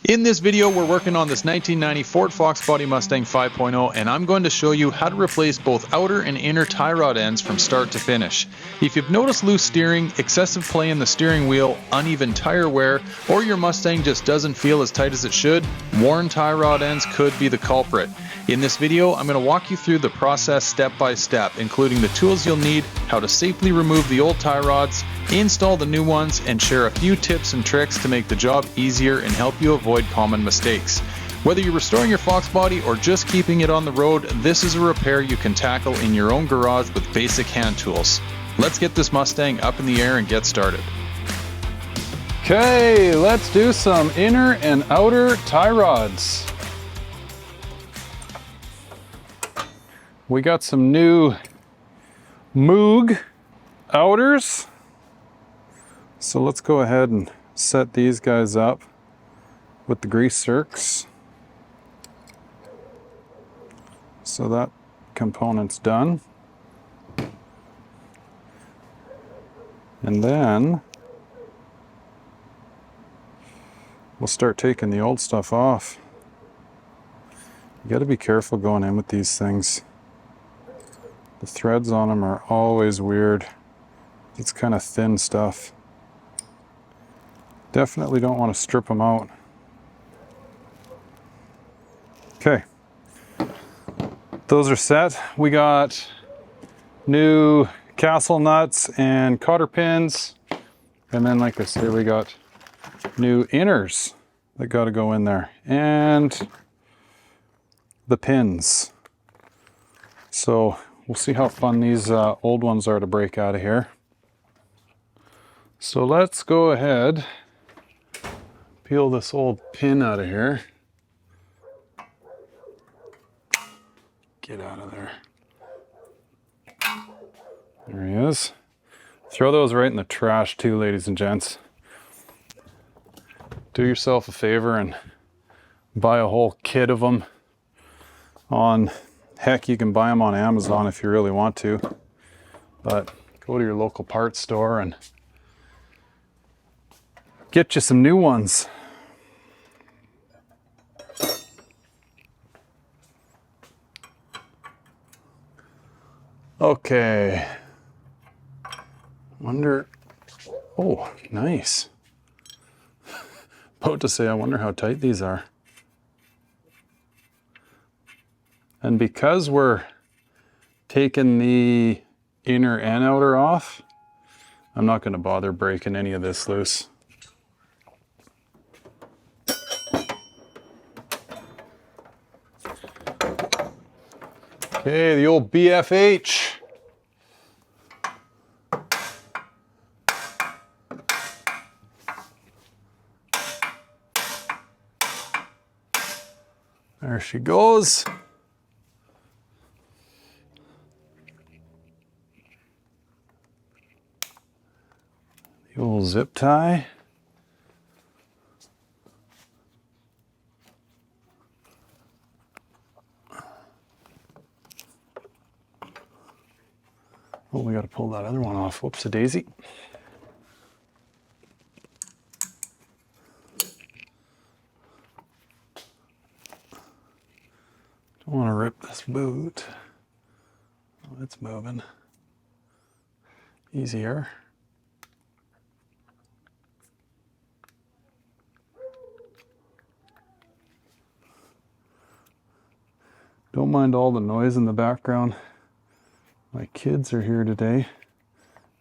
In this video, we're working on this 1990 Ford Foxbody Mustang 5.0, and I'm going to show you how to replace both outer and inner tie rod ends from start to finish. If you've noticed loose steering, excessive play in the steering wheel, uneven tire wear, or your Mustang just doesn't feel as tight as it should, worn tie rod ends could be the culprit. In this video, I'm going to walk you through the process step by step, including the tools you'll need, how to safely remove the old tie rods, install the new ones, and share a few tips and tricks to make the job easier and help you avoid common mistakes. Whether you're restoring your Foxbody or just keeping it on the road, this is a repair you can tackle in your own garage with basic hand tools. Let's get this Mustang up in the air and get started. Okay, let's do some inner and outer tie rods. We got some new Moog outers. So let's go ahead and set these guys up with the grease zerks. So that component's done. And then we'll start taking the old stuff off. You got to be careful going in with these things. The threads on them are always weird. It's kind of thin stuff. Definitely don't want to strip them out. Okay, those are set. We got new castle nuts and cotter pins. And then, like I said, we got new inners that got to go in there. And the pins. So we'll see how fun these old ones are to break out of here. So let's go ahead, peel this old pin out of here. Get out of there. There he is. Throw those right in the trash too, ladies and gents. Do yourself a favor and buy a whole kit of them on, heck, you can buy them on Amazon if you really want to, but go to your local parts store and get you some new ones. Okay. Wonder, oh, nice. About to say, I wonder how tight these are. And because we're taking the inner and outer off, I'm not going to bother breaking any of this loose. Okay, the old BFH. There she goes. The old zip tie. Oh, we got to pull that other one off. Whoops-a-daisy. Don't want to rip this boot. Oh, it's moving. Easier. Don't mind all the noise in the background. My kids are here today,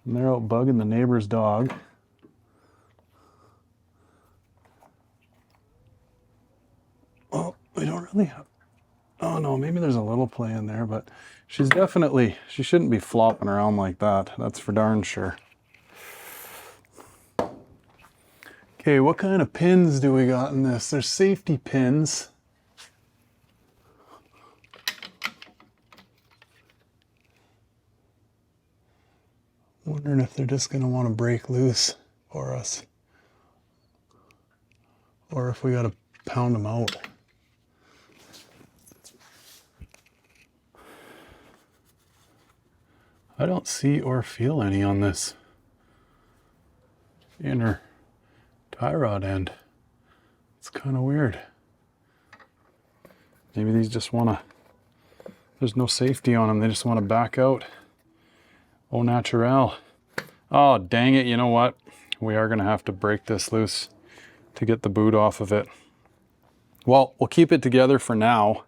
and they're out bugging the neighbor's dog. Oh, we don't really have... Oh no, maybe there's a little play in there, but she's definitely... She shouldn't be flopping around like that. That's for darn sure. Okay, what kind of pins do we got in this? There's safety pins. Wondering if they're just going to want to break loose for us, or if we got to pound them out. I don't see or feel any on this inner tie rod end. It's kind of weird. Maybe these just want to, there's no safety on them. They just want to back out. Au naturel. Oh, dang it. You know what? We are going to have to break this loose to get the boot off of it. Well, we'll keep it together for now.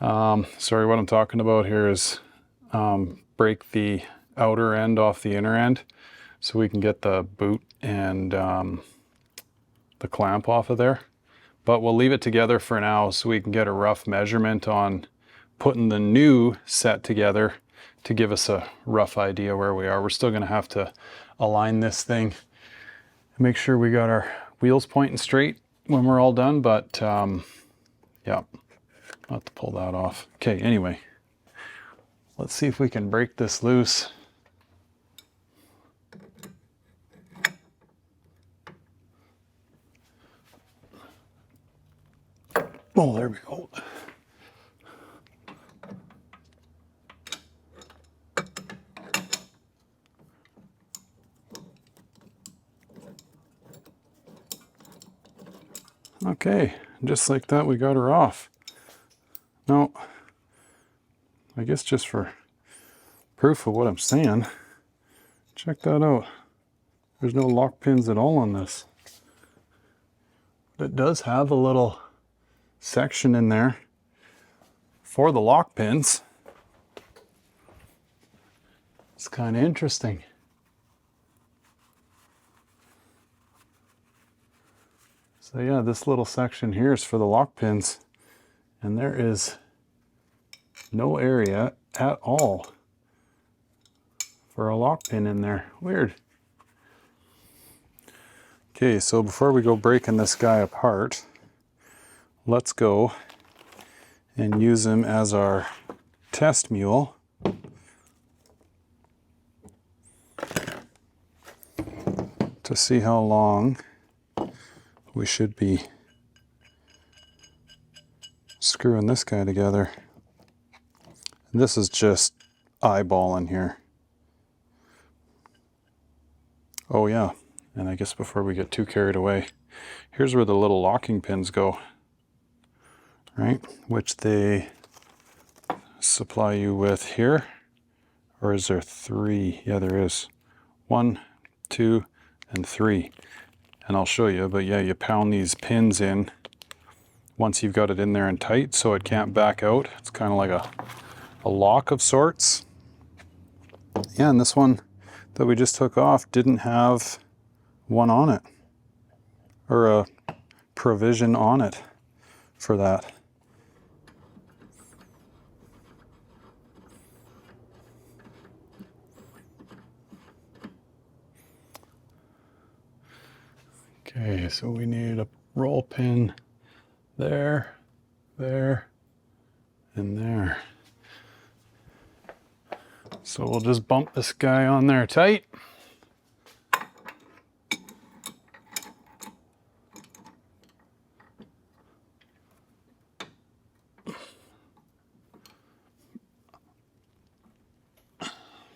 Sorry, what I'm talking about here is break the outer end off the inner end so we can get the boot and the clamp off of there. But we'll leave it together for now so we can get a rough measurement on putting the new set together to give us a rough idea where we are. We're still going to have to align this thing and make sure we got our wheels pointing straight when we're all done, but yeah, I'll have to pull that off. Okay, anyway, let's see if we can break this loose. Oh, there we go. Okay, just like that, we got her off. Now, I guess just for proof of what I'm saying, check that out. There's no lock pins at all on this. But it does have a little section in there for the lock pins. It's kind of interesting. So yeah, this little section here is for the lock pins, and there is no area at all for a lock pin in there. Weird. Okay, so before we go breaking this guy apart, let's go and use him as our test mule. To see how long we should be screwing this guy together. And this is just eyeballing here. Oh yeah, and I guess before we get too carried away, here's where the little locking pins go, right? Which they supply you with here. Or is there 3? Yeah, there is. 1, 2, and 3. And I'll show you, but yeah, you pound these pins in once you've got it in there and tight so it can't back out. It's kind of like a lock of sorts. Yeah, and this one that we just took off didn't have one on it, or a provision on it for that. Okay, so we need a roll pin there, there, and there. So we'll just bump this guy on there tight.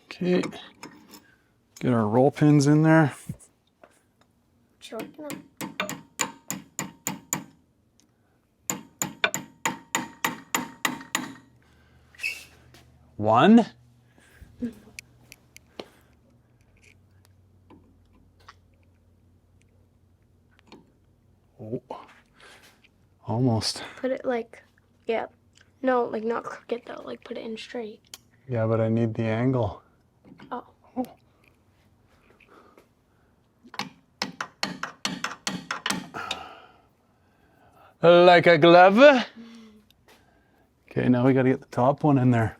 Okay, get our roll pins in there. One. Oh, almost. Put it like, yeah. No, like not crooked though, like put it in straight. Yeah, but I need the angle. Oh. Like a glove. Okay, now we got to get the top one in there.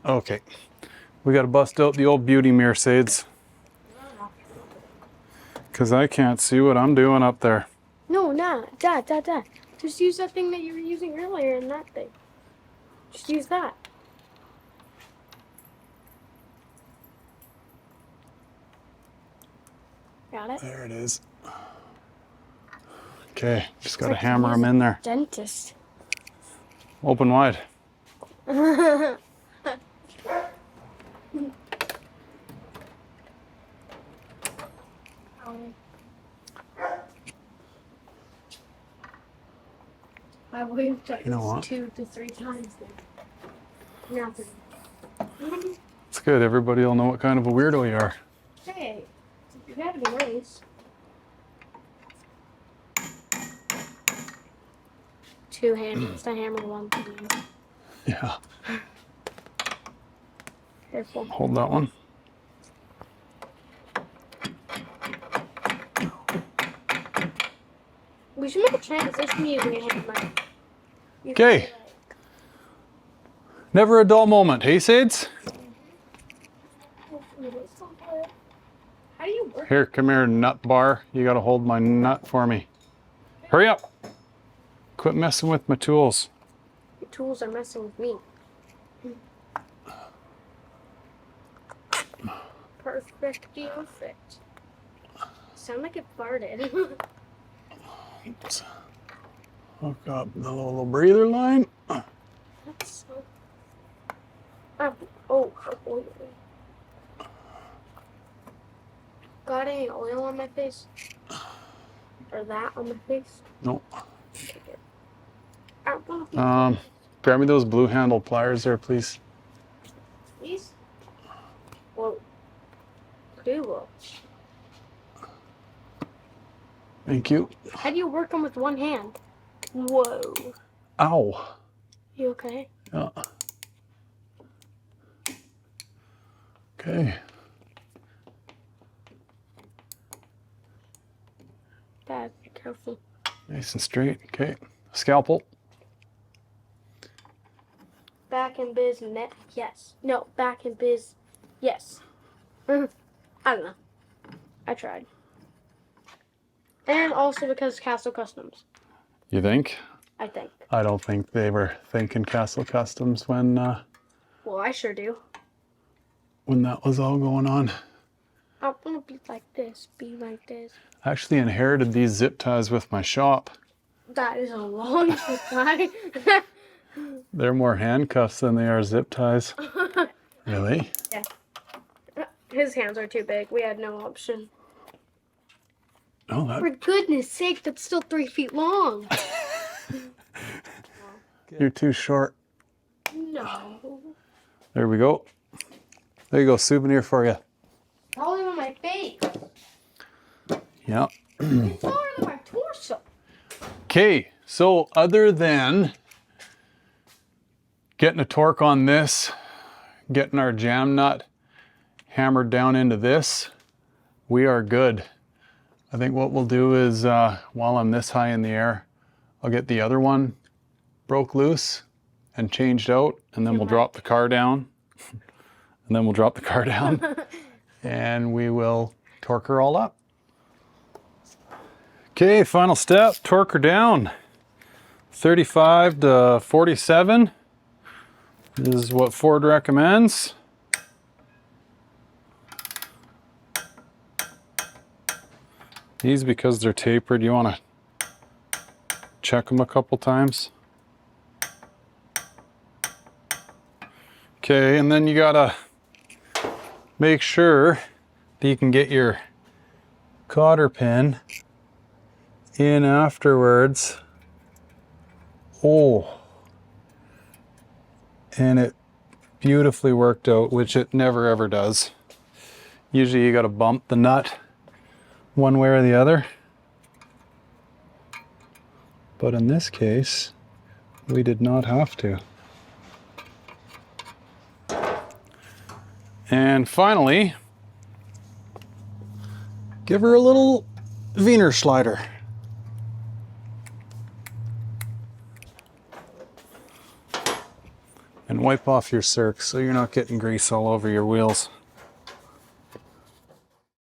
Okay, we got to bust out the old beauty mirror shades, because I can't see what I'm doing up there. No, nah, Dad. Just use that thing that you were using earlier in that thing. Just use that. Got it? There it is. Okay, just got to hammer them in there. Dentist. Open wide. I would have You know what? 2 to 3 times then. Nothing. It's good. Everybody will know what kind of a weirdo you are. Hey, you gotta be nice. 2 hammers. The hammer one thing. Yeah. Careful. Hold that one. We should make a transition using a hammer. Okay. Never a dull moment, hey Sades? How do you work? Here, come here, nut bar. You gotta hold my nut for me. Hurry up! Quit messing with my tools. Your tools are messing with me. Perfectio fit. Sound like it farted. Oops. Hook up the little breather line. That's so... Oh. Got any oil on my face? Or that on my face? Nope. Okay, good. I don't want to Grab me those blue handle pliers there, please. These? Whoa. Cool. Thank you. How do you work them with one hand? Whoa. Ow. You okay? Yeah. Okay. Dad, be careful. Nice and straight. Okay. Scalpel. Back in biz net? Yes. No, back in biz. Yes. I don't know. I tried. And also because Castle Customs. You think? I think. I don't think they were thinking Castle Customs when Well, I sure do. that was all going on. I want to be like this. Be like this. I actually inherited these zip ties with my shop. That is a long time. They're more handcuffs than they are zip ties. Really? Yeah. His hands are too big. We had no option. Oh, that... For goodness sake, that's still 3 feet long. You're too short. No. There we go. There you go, souvenir for you. Probably on my face. Yeah. It's taller than my torso. Okay, so other than getting a torque on this, getting our jam nut hammered down into this, we are good. I think what we'll do is, while I'm this high in the air, I'll get the other one broke loose and changed out, and then we'll drop the car down. And then we'll drop the car down and we will torque her all up. Okay, final step, torque her down. 35 to 47 is what Ford recommends. These, because they're tapered, you want to check them a couple times. Okay, and then you gotta make sure that you can get your cotter pin in afterwards. Oh, and it beautifully worked out, which it never ever does. Usually you gotta bump the nut one way or the other. But in this case, we did not have to. And finally, give her a little Wiener slider. And wipe off your circ so you're not getting grease all over your wheels.